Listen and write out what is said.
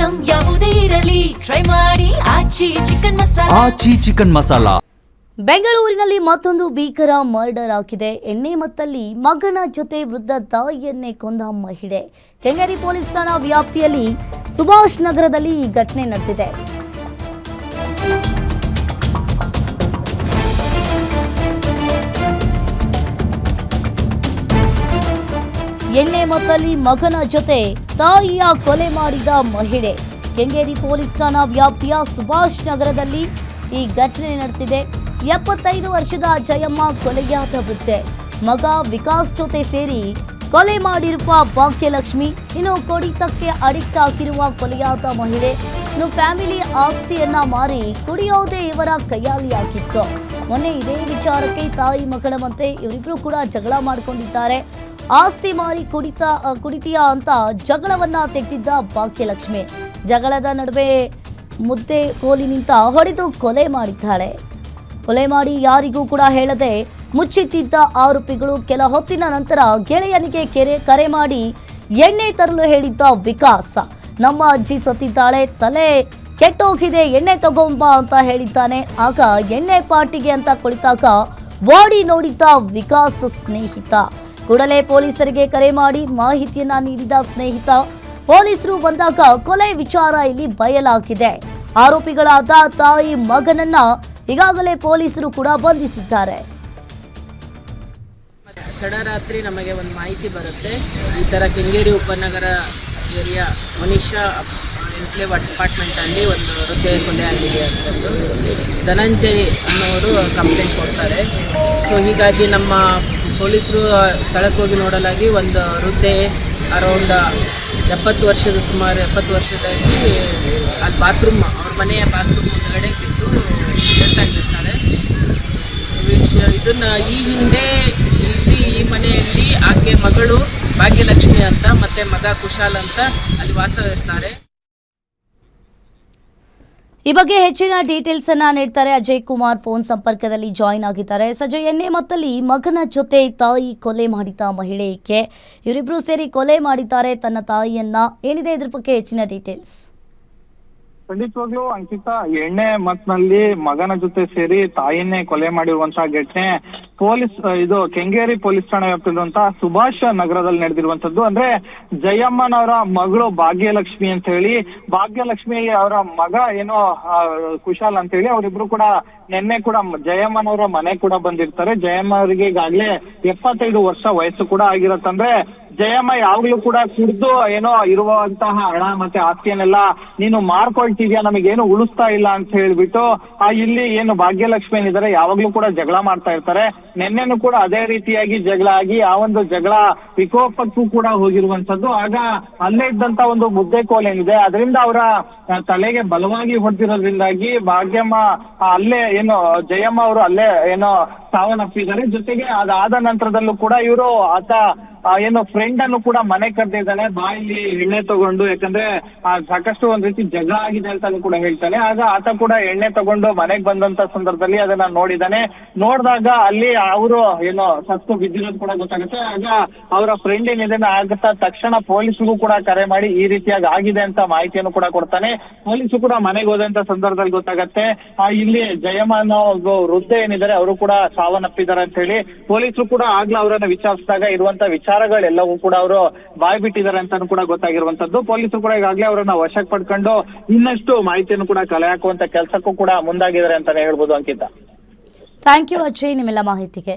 Item ಯಾವುದೇ ಇರಲಿ try ಮಾಡಿ ಆಚಿ ಚಿಕನ್ ಮಸಾಲಾ. ಬೆಂಗಳೂರಿನಲ್ಲಿ ಮತ್ತೊಂದು ಭೀಕರ ಮರ್ಡರ್ ಆಗಿದೆ. ಎಣ್ಣೆ ಮತ್ತಲ್ಲಿ ಮಗನ ಜೊತೆ ವೃದ್ಧ ತಾಯಿಯನ್ನೇ ಕೊಂದ ಮಹಿಳೆ. ಕೆಂಗೇರಿ ಪೊಲೀಸ್ ಠಾಣಾ ವ್ಯಾಪ್ತಿಯಲ್ಲಿ ಸುಭಾಷ್ ನಗರದಲ್ಲಿ ಈ ಘಟನೆ ನಡೆದಿದೆ. ಎಣ್ಣೆ ಮತ್ತಲ್ಲಿ ಮಗನ ಜೊತೆ ತಾಯಿಯ ಕೊಲೆ ಮಾಡಿದ ಮಹಿಳೆ. ಕೆಂಗೇರಿ ಪೊಲೀಸ್ ಠಾಣಾ ವ್ಯಾಪ್ತಿಯ ಸುಭಾಷ್ ನಗರದಲ್ಲಿ ಈ ಘಟನೆ ನಡೆದಿದೆ. 75 ವರ್ಷದ ಜಯಮ್ಮ ಕೊಲೆಯಾದ ವೃದ್ಧೆ. ಮಗ ವಿಕಾಸ್ ಜೊತೆ ಸೇರಿ ಕೊಲೆ ಮಾಡಿರುವ ಭಾಗ್ಯಲಕ್ಷ್ಮಿ. ಇನ್ನು ಕುಡಿತಕ್ಕೆ ಅಡಿಕ್ಟ್ ಆಗಿರುವ ಕೊಲೆಯಾದ ಮಹಿಳೆ. ಇನ್ನು ಫ್ಯಾಮಿಲಿ ಆಸ್ತಿಯನ್ನ ಮಾರಿ ಕುಡಿಯೋದೇ ಇವರ ಕೈಯಾಳಿಯಾಗಿತ್ತು. ಮೊನ್ನೆ ಇದೇ ವಿಚಾರಕ್ಕೆ ತಾಯಿ ಮಗಳ ಮತ್ತೆ ಇವರಿಬ್ರು ಕೂಡ ಜಗಳ ಮಾಡಿಕೊಂಡಿದ್ದಾರೆ. ಆಸ್ತಿ ಮಾರಿ ಕುಡಿತೀಯಾ ಅಂತ ಜಗಳವನ್ನ ತೆಗೆದಿದ್ದ ಭಾಗ್ಯಲಕ್ಷ್ಮಿ. ಜಗಳದ ನಡುವೆ ಮುದ್ದೆ ಕೋಲಿನಿಂದ ಹೊಡೆದು ಕೊಲೆ ಮಾಡಿದ್ದಾಳೆ. ಕೊಲೆ ಮಾಡಿ ಯಾರಿಗೂ ಕೂಡ ಹೇಳದೆ ಮುಚ್ಚಿಟ್ಟಿದ್ದ ಆರೋಪಿಗಳು ಕೆಲ ಹೊತ್ತಿನ ನಂತರ ಗೆಳೆಯನಿಗೆ ಕರೆ ಮಾಡಿ ಎಣ್ಣೆ ತರಲು ಹೇಳಿದ್ದ ವಿಕಾಸ್. ನಮ್ಮ ಅಜ್ಜಿ ಸತ್ತಿದ್ದಾಳೆ, ತಲೆ ಕೆಟ್ಟೋಗಿದೆ, ಎಣ್ಣೆ ತಗೊಂಬ ಅಂತ ಹೇಳಿದ್ದಾನೆ. ಆಗ ಎಣ್ಣೆ ಪಾರ್ಟಿಗೆ ಅಂತ ಕುಳಿತಾಗ ಬಾಡಿ ನೋಡಿದ್ದ ವಿಕಾಸ್ ಸ್ನೇಹಿತ. ಕೂಡಲೇ ಪೊಲೀಸರಿಗೆ ಕರೆ ಮಾಡಿ ಮಾಹಿತಿಯನ್ನ ನೀಡಿದ ಸ್ನೇಹಿತ. ಪೊಲೀಸರು ಬಂದಾಗ ಕೊಲೆ ವಿಚಾರ ಇಲ್ಲಿ ಬಯಲಾಗಿದೆ. ಆರೋಪಿಗಳಾದ ತಾಯಿ ಮಗನನ್ನ ಈಗಾಗಲೇ ಪೊಲೀಸರು ಕೂಡ ಬಂಧಿಸಿದ್ದಾರೆ. ತಡರಾತ್ರಿ ನಮಗೆ ಒಂದು ಮಾಹಿತಿ ಬರುತ್ತೆ. ಈ ಥರ ಕೆಂಗೇರಿ ಉಪನಗರ ಏರಿಯಾ ಮನೀಷಾ ಎನ್ಕ್ಲೇವ್ ಅಪಾರ್ಟ್ಮೆಂಟಲ್ಲಿ ಒಂದು ವೃದ್ಧೆ ಕೊಲೆ ಆಗಿದೆ ಅಂತಂದು ಧನಂಜಯ್ ಅನ್ನೋರು ಕಂಪ್ಲೇಂಟ್ ಕೊಡ್ತಾರೆ. ಸೊ ಹೀಗಾಗಿ ನಮ್ಮ ಪೊಲೀಸರು ಸ್ಥಳಕ್ಕೆ ಹೋಗಿ ನೋಡಲಾಗಿ ಒಂದು ವೃದ್ಧೆ ಅರೌಂಡ್ 70 ವರ್ಷದಲ್ಲಿ ಅಲ್ಲಿ ಬಾತ್ರೂಮ್, ಅವ್ರ ಮನೆಯ ಬಾತ್ರೂಮ್ ಮುಂದಗಡೆ ಬಿದ್ದು ಡೆತ್ ಆಗಿರ್ತಾರೆ. ಇದನ್ನು ಈ ಹಿಂದೆ ಈ ಮನೆಯಲ್ಲಿ ಆಕೆ ಮಗಳು ಭಾಗ್ಯಲಕ್ಷ್ಮಿ ಅಂತ ಮತ್ತೆ ಮಗ ಕುಶಾಲ್ ಅಂತ ಅಲ್ಲಿ ವಾಸವಿರ್ತಾರೆ. ಈ ಬಗ್ಗೆ ಹೆಚ್ಚಿನ ಡೀಟೇಲ್ಸ್ ಅನ್ನ ನೀಡ್ತಾರೆ ಅಜಯ್ ಕುಮಾರ್. ಫೋನ್ ಸಂಪರ್ಕದಲ್ಲಿ ಜಾಯಿನ್ ಆಗಿದ್ದಾರೆ. ಸಜಯ್, ಎಣ್ಣೆ ಮತ್ತಲ್ಲಿ ಮಗನ ಜೊತೆ ತಾಯಿ ಕೊಲೆ ಮಾಡಿದ ಮಹಿಳೆ ಈಕೆ. ಇವರಿಬ್ರು ಸೇರಿ ಕೊಲೆ ಮಾಡಿದ್ದಾರೆ ತನ್ನ ತಾಯಿಯನ್ನ. ಏನಿದೆ ಇದ್ರ ಬಗ್ಗೆ ಹೆಚ್ಚಿನ ಡೀಟೇಲ್ಸ್? ಖಂಡಿತವಾಗ್ಲೂ ಅಂಕಿತಾ, ಎಣ್ಣೆ ಮತ್ನಲ್ಲಿ ಮಗನ ಜೊತೆ ಸೇರಿ ತಾಯಿಯನ್ನೇ ಕೊಲೆ ಮಾಡಿರುವಂತಹ ಘಟನೆ ಕೆಂಗೇರಿ ಪೊಲೀಸ್ ಠಾಣಾ ವ್ಯಾಪ್ತಿರುವಂತಹ ಸುಭಾಷ್ ನಗರದಲ್ಲಿ ನಡೆದಿರುವಂತದ್ದು. ಅಂದ್ರೆ ಜಯಮ್ಮನವರ ಮಗಳು ಭಾಗ್ಯಲಕ್ಷ್ಮಿ ಅಂತ ಹೇಳಿ, ಭಾಗ್ಯಲಕ್ಷ್ಮಿ ಅವರ ಮಗ ಏನೋ ಕುಶಾಲ್ ಅಂತ ಹೇಳಿ, ಅವರಿಬ್ರು ಕೂಡ ನಿನ್ನೆ ಕೂಡ ಜಯಮ್ಮನವರ ಮನೆ ಕೂಡ ಬಂದಿರ್ತಾರೆ. ಜಯಮ್ಮ ಅವರಿಗೆ ಈಗಾಗ್ಲೇ 75 ವರ್ಷ ವಯಸ್ಸು ಕೂಡ ಆಗಿರತ್ತಂದ್ರೆ ಜಯಮ್ಮ ಯಾವಾಗ್ಲೂ ಕೂಡ ಕುಡ್ದು ಏನೋ ಇರುವಂತಹ ಹಣ ಮತ್ತೆ ಆಸ್ತಿಯನ್ನೆಲ್ಲ ನೀನು ಮಾರ್ಕೊಳ್ತಿದ್ಯಾ, ನಮಗೇನು ಉಳಿಸ್ತಾ ಇಲ್ಲ ಅಂತ ಹೇಳ್ಬಿಟ್ಟು ಇಲ್ಲಿ ಏನು ಭಾಗ್ಯಲಕ್ಷ್ಮಿ ಏನಿದ್ದಾರೆ ಯಾವಾಗ್ಲೂ ಕೂಡ ಜಗಳ ಮಾಡ್ತಾ ಇರ್ತಾರೆ. ನಿನ್ನೆನೂ ಕೂಡ ಅದೇ ರೀತಿಯಾಗಿ ಜಗಳ ಆಗಿ ಆ ಒಂದು ಜಗಳ ವಿಕೋಪಕ್ಕೂ ಕೂಡ ಹೋಗಿರುವಂತದ್ದು. ಆಗ ಅಲ್ಲೇ ಇದ್ದಂತ ಒಂದು ಮುದ್ದೆ ಕೋಲ್ ಏನಿದೆ ಅದರಿಂದ ಅವರ ತಲೆಗೆ ಬಲವಾಗಿ ಹೊಡೆದಿರೋದ್ರಿಂದಾಗಿ ಭಾಗ್ಯಮ್ಮ ಅಲ್ಲೇ ಏನು ಜಯಮ್ಮ ಅವರು ಅಲ್ಲೇ ಏನೋ ಸಾವನ್ನಪ್ಪಿದ್ದಾರೆ. ಜೊತೆಗೆ ಅದಾದ ನಂತರದಲ್ಲೂ ಕೂಡ ಇವರು ಆತ ಏನು ಫ್ರೆಂಡ್ ಅನ್ನು ಕೂಡ ಮನೆ ಕರೆದಿದ್ದಾನೆ, ಬಾಯಲ್ಲಿ ಎಣ್ಣೆ ತಗೊಂಡು. ಯಾಕಂದ್ರೆ ಸಾಕಷ್ಟು ಒಂದ್ ರೀತಿ ಜಗಳ ಆಗಿದೆ ಅಂತಾನು ಕೂಡ ಹೇಳ್ತಾನೆ. ಆಗ ಆತ ಕೂಡ ಎಣ್ಣೆ ತಗೊಂಡು ಮನೆಗೆ ಬಂದಂತ ಸಂದರ್ಭದಲ್ಲಿ ಅದನ್ನ ನೋಡಿದಾನೆ. ನೋಡಿದಾಗ ಅಲ್ಲಿ ಅವರು ಏನೋ ಸತ್ತು ಬಿದ್ದಿರೋದು ಕೂಡ ಗೊತ್ತಾಗುತ್ತೆ. ಆಗ ಅವರ ಫ್ರೆಂಡ್ ಏನಿದೆ ಆಗತ್ತಾ ತಕ್ಷಣ ಪೊಲೀಸ್ಗೂ ಕೂಡ ಕರೆ ಮಾಡಿ ಈ ರೀತಿಯಾಗಿ ಆಗಿದೆ ಅಂತ ಮಾಹಿತಿಯನ್ನು ಕೂಡ ಕೊಡ್ತಾನೆ. ಪೊಲೀಸರು ಕೂಡ ಮನೆಗೆ ಹೋದಂತ ಸಂದರ್ಭದಲ್ಲಿ ಗೊತ್ತಾಗತ್ತೆ ಇಲ್ಲಿ ಜಯಮ್ಮ ಅನ್ನೋ ವೃದ್ಧೆ ಏನಿದ್ದಾರೆ ಅವರು ಕೂಡ ಸಾವನ್ನಪ್ಪಿದ್ದಾರೆ ಅಂತ ಹೇಳಿ. ಪೊಲೀಸರು ಕೂಡ ಆಗ್ಲೇ ಅವರನ್ನ ವಿಚಾರಿಸಿದಾಗ ಇರುವಂತ ವಿಚಾರಗಳೆಲ್ಲವೂ ಕೂಡ ಅವರು ಬಾಯ್ ಬಿಟ್ಟಿದ್ದಾರೆ ಅಂತಾನು ಕೂಡ ಗೊತ್ತಾಗಿರುವಂತದ್ದು. ಪೊಲೀಸರು ಕೂಡ ಈಗಾಗಲೇ ಅವರನ್ನ ವಶಕ್ಕೆ ಪಡ್ಕೊಂಡು ಇನ್ನಷ್ಟು ಮಾಹಿತಿಯನ್ನು ಕೂಡ ಕಲೆ ಹಾಕುವಂತ ಕೆಲಸಕ್ಕೂ ಕೂಡ ಮುಂದಾಗಿದ್ದಾರೆ ಅಂತಾನೆ ಹೇಳ್ಬೋದು ಅಂಕಿತ. ಥ್ಯಾಂಕ್ ಯು ಅಜಯ್ ನಿಮ್ಮೆಲ್ಲ ಮಾಹಿತಿಗೆ.